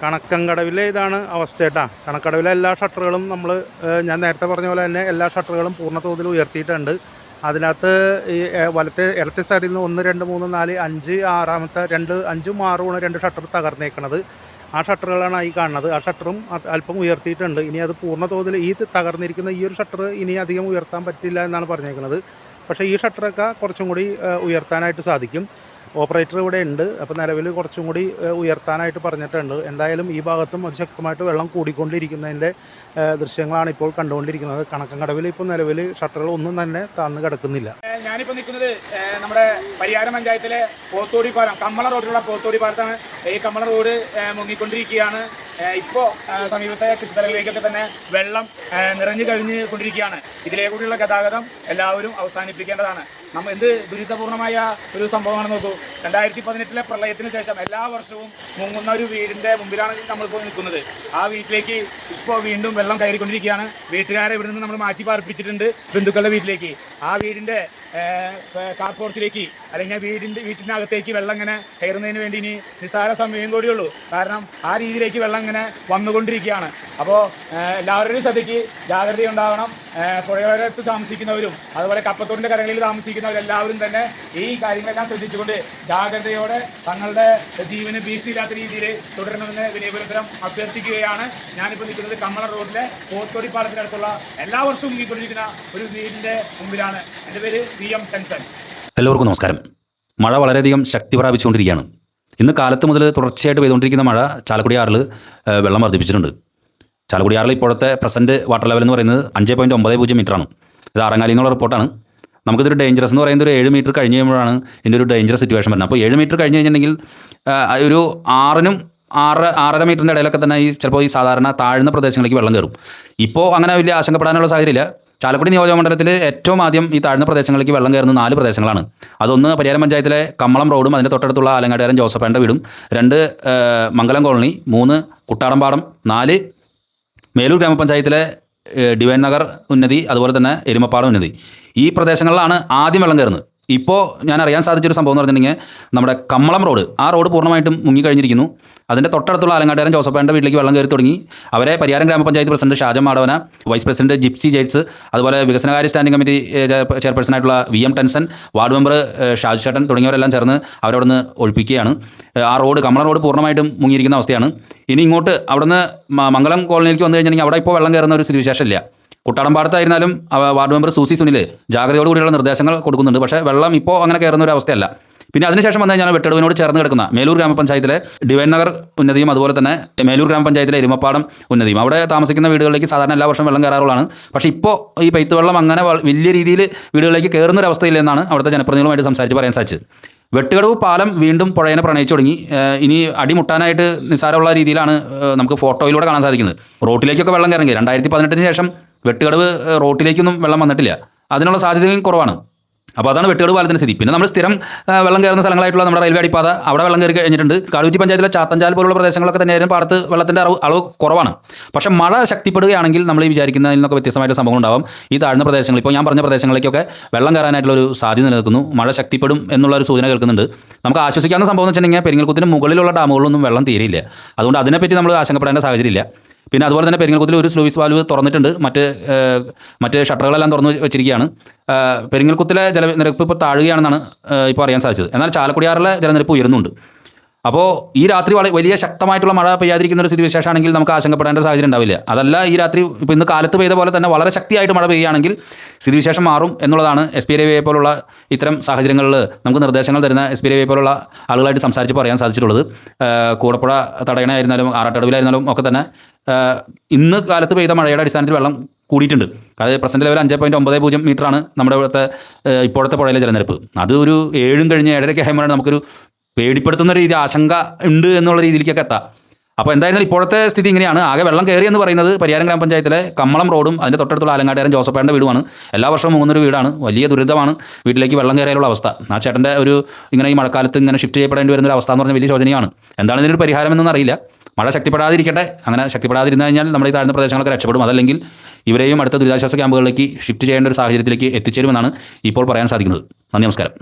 കണക്കങ്കടവിലെ ഇതാണ് അവസ്ഥ കേട്ടോ. കണക്കടവിലെ എല്ലാ ഷട്ടറുകളും ഞാൻ നേരത്തെ പറഞ്ഞ പോലെ തന്നെ എല്ലാ ഷട്ടറുകളും പൂർണ്ണ തോതിൽ ഉയർത്തിയിട്ടുണ്ട്. അതിനകത്ത് ഈ ഇടത്തെ സൈഡിൽ നിന്ന് 1, 2, 3, 4, 5, ആറാമത്തെ 2, 5, 6 2 ഷട്ടർ തകർന്നേക്കണത്. ആ ഷട്ടറുകളാണ് ഈ കാണുന്നത്. ആ ഷട്ടറും അല്പം ഉയർത്തിയിട്ടുണ്ട്. ഇനി അത് പൂർണ്ണ തോതിൽ തകർന്നിരിക്കുന്ന ഈ ഒരു ഷട്ടർ ഇനി അധികം ഉയർത്താൻ പറ്റില്ല എന്നാണ് പറഞ്ഞേക്കുന്നത്. പക്ഷേ ഈ ഷട്ടറൊക്കെ കുറച്ചും കൂടി ഉയർത്താനായിട്ട് സാധിക്കും. ഓപ്പറേറ്റർ ഇവിടെ ഉണ്ട്. അപ്പോൾ നിലവിൽ കുറച്ചും കൂടി ഉയർത്താനായിട്ട് പറഞ്ഞിട്ടുണ്ട്. എന്തായാലും ഈ ഭാഗത്തും അതിശക്തമായിട്ട് വെള്ളം കൂടിക്കൊണ്ടിരിക്കുന്നതിൻ്റെ ദൃശ്യങ്ങളാണ് ഇപ്പോൾ കണ്ടുകൊണ്ടിരിക്കുന്നത്. കണക്കങ്കടവിൽ ഇപ്പോൾ നിലവിൽ ഷട്ടറുകൾ ഒന്നും തന്നെ താഴ്ന്നു കിടക്കുന്നില്ല. ഞാനിപ്പോൾ നിൽക്കുന്നത് നമ്മുടെ പരിയാരം പഞ്ചായത്തിലെ പോത്തോടി പാലം, കമ്മള റോഡിലുള്ള പോത്തോടി പാലത്താണ്. ഈ കമ്മള റോഡ് മുങ്ങിക്കൊണ്ടിരിക്കുകയാണ്. ഇപ്പോൾ സമീപത്തെ കൃഷിസ്ഥലങ്ങളിലേക്കൊക്കെ തന്നെ വെള്ളം നിറഞ്ഞു കഴിഞ്ഞ് കൊണ്ടിരിക്കുകയാണ്. ഇതിലേക്കൂടിയുള്ള ഗതാഗതം എല്ലാവരും അവസാനിപ്പിക്കേണ്ടതാണ്. എന്ത് ദുരിതപൂർണമായ ഒരു സംഭവമാണെന്ന് നോക്കൂ. 2018 പ്രളയത്തിന് ശേഷം എല്ലാ വർഷവും മുങ്ങുന്ന ഒരു വീടിൻ്റെ മുമ്പിലാണ് നമ്മളിപ്പോൾ നിൽക്കുന്നത്. ആ വീട്ടിലേക്ക് ഇപ്പോൾ വീണ്ടും വെള്ളം കയറിക്കൊണ്ടിരിക്കുകയാണ്. വീട്ടുകാരെ ഇവിടെ നിന്ന് നമ്മൾ മാറ്റി പാർപ്പിച്ചിട്ടുണ്ട് ബന്ധുക്കളുടെ വീട്ടിലേക്ക്. ആ വീടിൻ്റെ കാർ പോർച്ചിലേക്ക് അല്ലെങ്കിൽ വീട്ടിനകത്തേക്ക് വെള്ളം ഇങ്ങനെ കയറുന്നതിന് വേണ്ടി ഇനി നിസ്സാര സമയം കൂടിയുള്ളൂ. കാരണം ആ രീതിയിലേക്ക് വെള്ളം ഇങ്ങനെ വന്നുകൊണ്ടിരിക്കുകയാണ്. അപ്പോൾ എല്ലാവരുടെയും ശ്രദ്ധയ്ക്ക് ജാഗ്രതയുണ്ടാവണം. പുഴയോരത്ത് താമസിക്കുന്നവരും അതുപോലെ കപ്പത്തോടിൻ്റെ കരകളിൽ താമസിക്കുന്നവരെല്ലാവരും തന്നെ ഈ കാര്യങ്ങളെല്ലാം ശ്രദ്ധിച്ചുകൊണ്ട് ജാഗ്രതയോടെ തങ്ങളുടെ ജീവന് ഭീഷണിയില്ലാത്ത രീതിയിൽ തുടരണമെന്ന് വിനയപുരസരം അഭ്യർത്ഥിക്കുകയാണ്. ഞാനിപ്പോൾ നിൽക്കുന്നത് കമ്മള റോഡിലെ പോത്തോടി പാലത്തിനടുത്തുള്ള എല്ലാ വർഷവും മുങ്ങിക്കൊണ്ടിരിക്കുന്ന ഒരു വീടിൻ്റെ മുമ്പിലാണ്. എൻ്റെ പേര് VM ടെൻസൻ. എല്ലാവർക്കും നമസ്കാരം. മഴ വളരെയധികം ശക്തി പ്രാപിച്ചുകൊണ്ടിരിക്കുകയാണ്. ഇന്ന് കാലത്ത് മുതൽ തുടർച്ചയായിട്ട് പെയ്തുകൊണ്ടിരിക്കുന്ന മഴ ചാലക്കുടി ആറിൽ വെള്ളം വർദ്ധിപ്പിച്ചിട്ടുണ്ട്. ചാലക്കുടി ആറിൽ ഇപ്പോഴത്തെ പ്രസൻറ്റ് വാട്ടർ ലെവൽ എന്ന് പറയുന്നത് 5.90 മീറ്ററാണ്. ഇത് ആറങ്ങാലി എന്നുള്ള റിപ്പോർട്ടാണ്. നമുക്കിതൊരു ഡേഞ്ചറസ് എന്ന് പറയുന്നത് ഒരു 7 മീറ്റർ കഴിഞ്ഞ് കഴിയുമ്പോഴാണ് ഇതിൻ്റെ ഒരു ഡേഞ്ചറസ് സിറ്റുവേഷൻ വരുന്നത്. അപ്പോൾ 7 മീറ്റർ കഴിഞ്ഞ് കഴിഞ്ഞിട്ടുണ്ടെങ്കിൽ ഒരു 6 6.5 മീറ്ററിൻ്റെ ഇടയിലൊക്കെ തന്നെ ചിലപ്പോൾ ഈ സാധാരണ താഴ്ന്ന പ്രദേശങ്ങളിലേക്ക് വെള്ളം കയറും. ഇപ്പോൾ അങ്ങനെ വലിയ ആശങ്കപ്പെടാനുള്ള സാഹചര്യമില്ല. ചാലക്കുടി നിയോജകമണ്ഡലത്തിൽ ഏറ്റവും ആദ്യം ഈ താഴ്ന്ന പ്രദേശങ്ങളിലേക്ക് വെള്ളം കയറുന്ന 4 പ്രദേശങ്ങളാണ്. അതൊന്ന് പരിയാരം പഞ്ചായത്തിലെ കമ്മളം റോഡും അതിൻ്റെ തൊട്ടടുത്തുള്ള ആലങ്ങാട്ടുകാരൻ ജോസഫേൻ്റെ വീടും, 2 മംഗലം കോളനി, 3 കുട്ടാടംപാടം, 4 മേലൂർ ഗ്രാമപഞ്ചായത്തിലെ ഡിവൈൻ നഗർ ഉന്നതി, അതുപോലെ തന്നെ എരുമപ്പാടം ഉന്നതി. ഈ പ്രദേശങ്ങളിലാണ് ആദ്യം വെള്ളം കയറുന്നത്. ഇപ്പോൾ ഞാൻ അറിയാൻ സാധിച്ചൊരു സംഭവം എന്ന് പറഞ്ഞിട്ടുണ്ടെങ്കിൽ നമ്മുടെ കമ്മളം റോഡ്, ആ റോഡ് പൂർണ്ണമായിട്ടും മുങ്ങിക്കഴിഞ്ഞിരിക്കുന്നു. അതിൻ്റെ തൊട്ടടുത്തുള്ള ആലങ്ങാട്ടുകാരൻ ജോസഫേൻ്റെ വീട്ടിലേക്ക് വെള്ളം കയറി തുടങ്ങി. അവരെ Pariyaram gramapanchayat president Shajam Madavana, vice president Jipsy Jaits, അതുപോലെ വികസനകാര്യ സ്റ്റാൻഡിംഗ് കമ്മിറ്റി ചെയർപേഴ്സണായിട്ടുള്ള VM Tenson, ward member Shaju ചേട്ടൻ തുടങ്ങിയവരെല്ലാം ചേർന്ന് അവരവിടുന്ന് ഒഴിപ്പിക്കുകയാണ്. ആ റോഡ്, കമ്മളം റോഡ് പൂർണ്ണമായിട്ടും മുങ്ങിയിരിക്കുന്ന അവസ്ഥയാണ്. ഇനി ഇങ്ങോട്ട് അവിടുന്ന് മംഗലം കോളനിയിലേക്ക് വന്നു കഴിഞ്ഞിട്ടുണ്ടെങ്കിൽ അവിടെ ഇപ്പോൾ വെള്ളം കയറുന്ന ഒരു സ്ഥിതിവിശേഷം ഇല്ല. കുട്ടാടംപാടത്തായിരുന്നാലും വാർഡ് മെമ്പർ സൂസി സുനിൽ ജാഗ്രതയോടുകൂടിയുള്ള നിർദ്ദേശങ്ങൾ കൊടുക്കുന്നുണ്ട്. പക്ഷേ വെള്ളം ഇപ്പോൾ അങ്ങനെ കയറുന്ന ഒരു അവസ്ഥയല്ല. പിന്നെ അതിനുശേഷം വന്നു കഴിഞ്ഞാൽ വെട്ടടുവിനോട് ചേർന്ന് കിടക്കുന്ന മേലൂർ ഗ്രാമപഞ്ചായത്തിലെ ഡിവൈൻ നഗർ ഉന്നതിയും അതുപോലെ തന്നെ മേലൂർ ഗ്രാമപഞ്ചായത്തിലെ എരുമപ്പാടം ഉന്നതിയും, അവിടെ താമസിക്കുന്ന വീടുകളിലേക്ക് സാധാരണ എല്ലാ വർഷവും വെള്ളം കയറാറുള്ളതാണ്. പക്ഷേ ഇപ്പോൾ ഈ പെയ്ത്ത് വെള്ളം അങ്ങനെ വലിയ രീതിയിൽ വീടുകളിലേക്ക് കയറുന്ന ഒരു അവസ്ഥയില്ലെന്നാണ് അവിടുത്തെ ജനപ്രതിനിധികളുമായിട്ട് സംസാരിച്ച് പറയാൻ സാധിച്ചത്. വെട്ടുകടവ് പാലം വീണ്ടും പുഴയെ പ്രണയിച്ചു തുടങ്ങി. ഇനി അടിമുട്ടാനായിട്ട് നിസ്സാരമുള്ള രീതിയിലാണ് നമുക്ക് ഫോട്ടോയിലൂടെ കാണാൻ സാധിക്കുന്നത്. റോട്ടിലേക്കൊക്കെ വെള്ളം കയറങ്ങി 2018 ശേഷം വെട്ടുകടവ് റോട്ടിലേക്കൊന്നും വെള്ളം വന്നിട്ടില്ല. അതിനുള്ള സാധ്യതയും കുറവാണ്. അപ്പോൾ അതാണ് വെട്ടുകടവ് പാലത്തിൻ്റെ സ്ഥിതി. പിന്നെ നമ്മൾ സ്ഥിരം വെള്ളം കയറുന്ന സ്ഥലങ്ങളായിട്ടുള്ള നമ്മുടെ റെയിൽവേ അടിപ്പാത, അവിടെ വെള്ളം കയറി കഴിഞ്ഞിട്ടുണ്ട്. കാളൂറ്റി പഞ്ചായത്തിലെ ചാത്തഞ്ചാൽ പോലുള്ള പ്രദേശങ്ങളൊക്കെ തന്നെയായിരുന്നു പാടത്ത് വെള്ളത്തിൻ്റെ അളവ് കുറവാണ്. പക്ഷേ മഴ ശക്തിപ്പെടുകയാണെങ്കിൽ നമ്മൾ ഈ വിചാരിക്കുന്നതിൽ നിന്നൊക്കെ വ്യത്യസ്തമായിട്ട് സംഭവം ഉണ്ടാവും. ഈ താഴ്ന്ന പ്രദേശങ്ങൾ, ഇപ്പോൾ ഞാൻ പറഞ്ഞ പ്രദേശങ്ങളിലേക്കൊക്കെ വെള്ളം കയറാനായിട്ടുള്ളൊരു സാധ്യത നിലനിൽക്കുന്നു. മഴ ശക്തിപ്പെടും എന്നുള്ളൊരു സൂചന കേൾക്കുന്നുണ്ട്. നമുക്ക് ആശ്വസിക്കാവുന്ന സംഭവം എന്ന് വെച്ചിട്ടുണ്ടെങ്കിൽ പെരിങ്ങൽകുത്തിന് മുകളിലുള്ള ഡാമുകളിലൊന്നും വെള്ളം തീരെയില്ല. അതുകൊണ്ട് അതിനെപ്പറ്റി നമ്മൾ ആശങ്കപ്പെടേണ്ട സാഹചര്യമില്ല. പിന്നെ അതുപോലെ തന്നെ പെരിങ്ങൽകുത്തിൽ ഒരു സ്ലൂയിസ് വാൽവ് തുറന്നിട്ടുണ്ട്. മറ്റ് ഷട്ടറുകളെല്ലാം തുറന്നു വെച്ചിരിക്കുകയാണ്. പെരിങ്ങൽകുത്തിലെ ജലനിരപ്പ് ഇപ്പോൾ താഴുകയാണെന്നാണ് ഇപ്പോൾ അറിയാൻ സാധിച്ചത്. എന്നാൽ ചാലക്കുടിയാറിലെ ജലനിരപ്പ് ഉയരുന്നുണ്ട്. അപ്പോൾ ഈ രാത്രി വലിയ ശക്തമായിട്ടുള്ള മഴ പെയ്യാതിരിക്കുന്ന ഒരു സ്ഥിതിവിശേഷമാണെങ്കിൽ നമുക്ക് ആശങ്കപ്പെടേണ്ട സാഹചര്യം ഉണ്ടാവില്ല. അതല്ല, ഈ രാത്രി ഇപ്പോൾ ഇന്ന് കാലത്ത് പെയ്ത പോലെ തന്നെ വളരെ ശക്തിയായിട്ട് മഴ പെയ്യുകയാണെങ്കിൽ സ്ഥിതിവിശേഷം മാറും എന്നുള്ളതാണ് SPRA പോലുള്ള ഇത്തരം സാഹചര്യങ്ങളിൽ നമുക്ക് നിർദ്ദേശങ്ങൾ തരുന്ന SPRA പോലുള്ള ആളുകളായിട്ട് സംസാരിച്ചപ്പോൾ അറിയാൻ സാധിച്ചിട്ടുള്ളത്. കൂടപ്പുഴ തടയണയായിരുന്നാലും ആറാട്ടടവിലായിരുന്നാലും ഒക്കെ തന്നെ ഇന്ന് കാലത്ത് പെയ്ത മഴയുടെ അടിസ്ഥാനത്തിൽ വെള്ളം കൂടിയിട്ടുണ്ട്. അത് പ്രസൻറ്റ് ലെവൽ 5.90 മീറ്ററാണ് നമ്മുടെ ഇപ്പോഴത്തെ പുഴയിലെ ജലനിരപ്പ്. അത് ഒരു 7 കഴിഞ്ഞ് 7:30 ആകുമ്പോഴാണ് നമുക്കൊരു പേടിപ്പെടുത്തുന്ന രീതി, ആശങ്ക ഉണ്ട് എന്നുള്ള രീതിയിലേക്കൊക്കെ എത്താം. അപ്പോൾ എന്തായാലും ഇപ്പോഴത്തെ സ്ഥിതി ഇങ്ങനെയാണ്. ആകെ വെള്ളം കയറി എന്ന് പറയുന്നത് പരിയാരം ഗ്രാമപഞ്ചായത്തിലെ കമ്മളം റോഡും അതിൻ്റെ തൊട്ടടുത്തുള്ള ആലങ്ങാട്ടുകാരൻ ജോസഫേൻ്റെ വീടുമാണ്. എല്ലാ വർഷവും മുങ്ങുന്നൊരു വീടാണ്. വലിയ ദുരിതമാണ് വീട്ടിലേക്ക് വെള്ളം കയറിയുള്ള അവസ്ഥ. ആ ചേട്ടൻ്റെ ഇങ്ങനെ ഈ മഴക്കാലത്ത് ഇങ്ങനെ ഷിഫ്റ്റ് ചെയ്യപ്പെടേണ്ടി വരുന്നൊരു അവസ്ഥ എന്ന് പറഞ്ഞാൽ വലിയ ശോചനീയമാണ്. എന്താണ് ഇതിനൊരു പരിഹാരം എന്നൊന്നും അറിയില്ല. മഴ ശക്തിപ്പെടാതിരിക്കട്ടെ. അങ്ങനെ ശക്തിപ്പെടാതിരുന്നു കഴിഞ്ഞാൽ നമ്മുടെ ഈ താഴ്ന്ന പ്രദേശങ്ങളൊക്കെ രക്ഷപ്പെടും. അതല്ലെങ്കിൽ ഇവരെയും അടുത്ത ദുരിതാശ്വാസ ക്യാമ്പുകളിലേക്ക് ഷിഫ്റ്റ് ചെയ്യേണ്ട ഒരു സാഹചര്യത്തിലേക്ക് എത്തിച്ചേരുമെന്നാണ് ഇപ്പോൾ പറയാൻ സാധിക്കുന്നത്. നന്ദി, നമസ്കാരം.